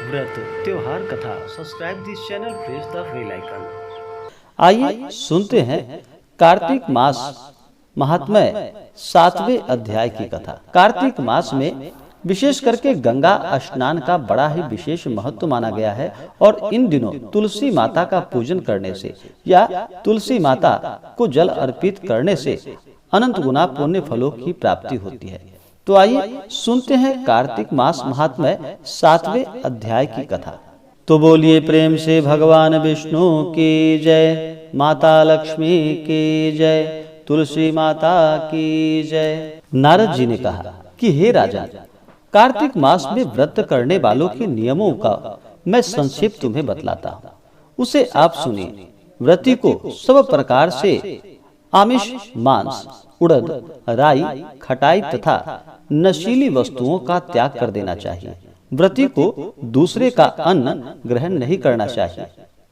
व्रत त्योहार कथा। Subscribe this channel, press the bell icon. आइए सुनते हैं कार्तिक मास महात्म्य 7वें अध्याय की कथा। कार्तिक मास में विशेष करके गंगा स्नान का बड़ा ही विशेष महत्व माना गया है और इन दिनों तुलसी माता का पूजन करने से या तुलसी माता को जल अर्पित करने से अनंत गुना पुण्य फलों की प्राप्ति होती है। तो आइए सुनते हैं कार्तिक मास महात्म्य 7वें अध्याय की कथा। तो बोलिए प्रेम से भगवान विष्णु की जय, माता लक्ष्मी की जय, तुलसी माता की जय। नारद जी ने कहा कि हे राजन, कार्तिक मास में व्रत करने वालों के नियमों का मैं संक्षेप तुम्हें बतलाता हूँ, उसे आप सुनिए। व्रती को सब प्रकार से आमिष, मांस, उड़द, राई, खटाई तथा नशीली वस्तुओं का त्याग कर देना चाहिए। व्रती को दूसरे का अन्न ग्रहण नहीं करना चाहिए,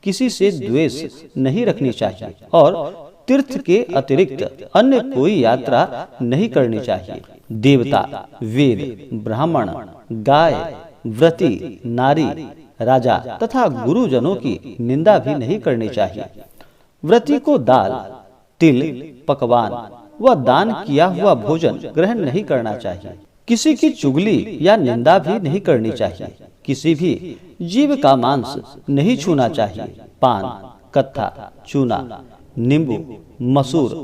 किसी से द्वेष नहीं रखनी चाहिए और तीर्थ के अतिरिक्त अन्य कोई यात्रा नहीं करनी चाहिए। देवता, वेद, ब्राह्मण, गाय, व्रती, नारी, राजा तथा गुरुजनों की निंदा भी नहीं करनी चाहिए। व्रती को दाल, तिल, पकवान व दान किया हुआ भोजन ग्रहण नहीं करना चाहिए। किसी की चुगली या निंदा भी नहीं करनी चाहिए। किसी भी जीव का मांस नहीं छूना चाहिए। पान, कत्था, चूना, नींबू, मसूर,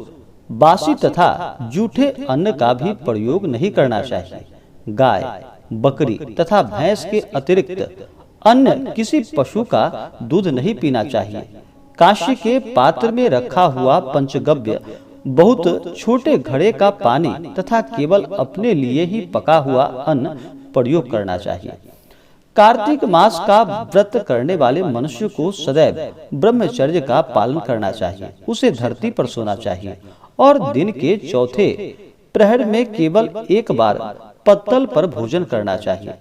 बासी तथा जूठे अन्न का भी प्रयोग नहीं करना चाहिए। गाय, बकरी तथा भैंस के अतिरिक्त अन्य किसी पशु का दूध नहीं पीना चाहिए। कांस्य के पात्र में रखा हुआ पंचगव्य, बहुत छोटे घड़े का पानी तथा केवल अपने लिए ही पका हुआ अन्न प्रयोग करना चाहिए। कार्तिक मास का व्रत करने वाले मनुष्य को सदैव ब्रह्मचर्य का पालन करना चाहिए। उसे धरती पर सोना चाहिए और दिन के चौथे प्रहर में केवल एक बार पत्तल पर भोजन करना चाहिए।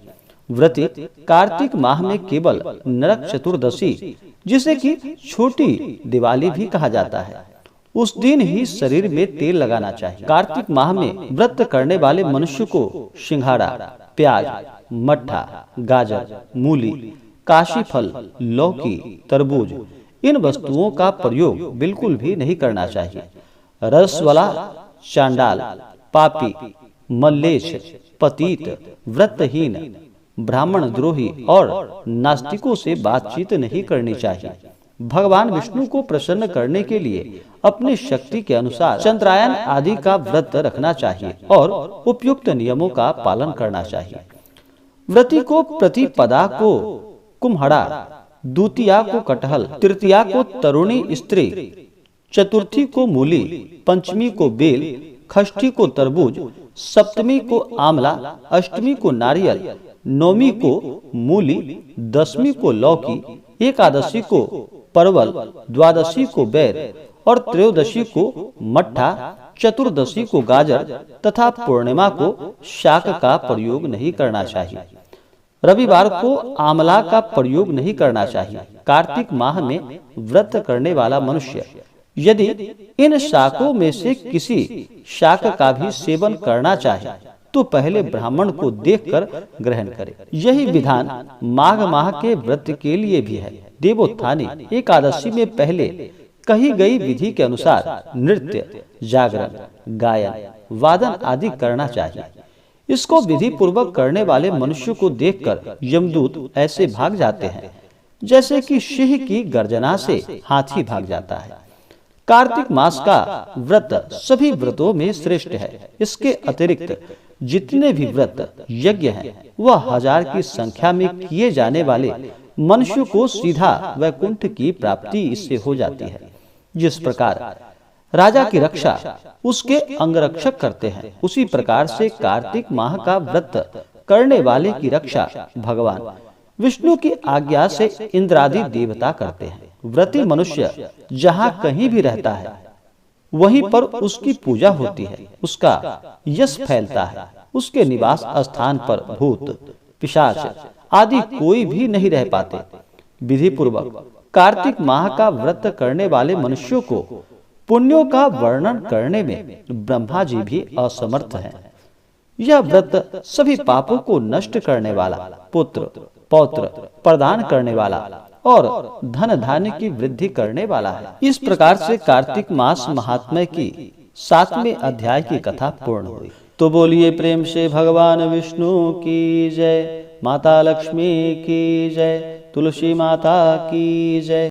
व्रती कार्तिक माह में केवल नरक चतुर्दशी, जिसे कि छोटी दिवाली भी कहा जाता है, उस दिन ही शरीर में तेल लगाना चाहिए। कार्तिक माह में व्रत करने वाले मनुष्य को सिंघाड़ा, प्याज, मट्ठा, गाजर, मूली, काशी फल, लौकी, तरबूज, इन वस्तुओं का प्रयोग बिल्कुल भी नहीं करना चाहिए। रस वाला चांडाल, पापी, मल्लेश, पतित, व्रतहीन, ब्राह्मण द्रोही और नास्तिकों से बातचीत नहीं करनी चाहिए। भगवान विष्णु को प्रसन्न करने के लिए अपनी शक्ति के अनुसार चंद्रायन आदि का व्रत रखना चाहिए और उपयुक्त नियमों का पालन करना चाहिए। व्रती को प्रतिपदा को कुम्हड़ा, द्वितीया को कटहल, तृतीया को तरुणी स्त्री, चतुर्थी को मूली, पंचमी को बेल, षष्ठी को तरबूज, सप्तमी को आंवला, अष्टमी को नारियल, नौमी को मूली, दसवीं को लौकी, एकादशी को परवल, द्वादशी को बैर और त्रयोदशी को मट्ठा, चतुर्दशी को गाजर तथा पूर्णिमा को शाक का प्रयोग नहीं करना चाहिए। रविवार को आंवला का प्रयोग नहीं करना चाहिए। कार्तिक माह में व्रत करने वाला मनुष्य यदि इन शाकों में से किसी शाक का भी सेवन करना चाहे तो पहले ब्राह्मण को देखकर ग्रहण करे। यही विधान माघ माह के व्रत के लिए भी है। देवोत्थानी एकादशी में पहले कही गई विधि के अनुसार नृत्य, जागरण, गायन, वादन आदि करना चाहिए। इसको विधि पूर्वक करने वाले मनुष्य को देखकर यमदूत ऐसे भाग जाते हैं जैसे कि सिंह की गर्जना से हाथी भाग जाता है। कार्तिक मास का व्रत सभी व्रतों में श्रेष्ठ है। इसके अतिरिक्त जितने भी व्रत यज्ञ हैं, वह 1000 की संख्या में किए जाने वाले मनुष्य को सीधा वैकुंठ की प्राप्ति इससे हो जाती है। जिस प्रकार राजा की रक्षा उसके अंगरक्षक करते हैं, उसी प्रकार से कार्तिक माह का व्रत करने वाले की रक्षा भगवान विष्णु की आज्ञा से इंद्रादि देवता करते हैं। व्रती मनुष्य जहाँ कहीं भी रहता है वहीं पर उसकी पूजा होती है, उसका यश फैलता है। उसके निवास स्थान पर भूत, पिशाच आदि कोई भी नहीं रह पाते। विधि पूर्वक कार्तिक माह का व्रत करने वाले मनुष्यों को पुण्यों का वर्णन करने में ब्रह्मा जी भी असमर्थ हैं। यह व्रत सभी पापों को नष्ट करने वाला, पुत्र, पौत्र प्रदान करने वाला और धन धान्य की वृद्धि करने वाला है। इस प्रकार से कार्तिक मास महात्म्य की 7वें अध्याय की कथा पूर्ण हुई। तो बोलिए प्रेम से भगवान विष्णु की जय, माता लक्ष्मी की जय, तुलसी माता की जय।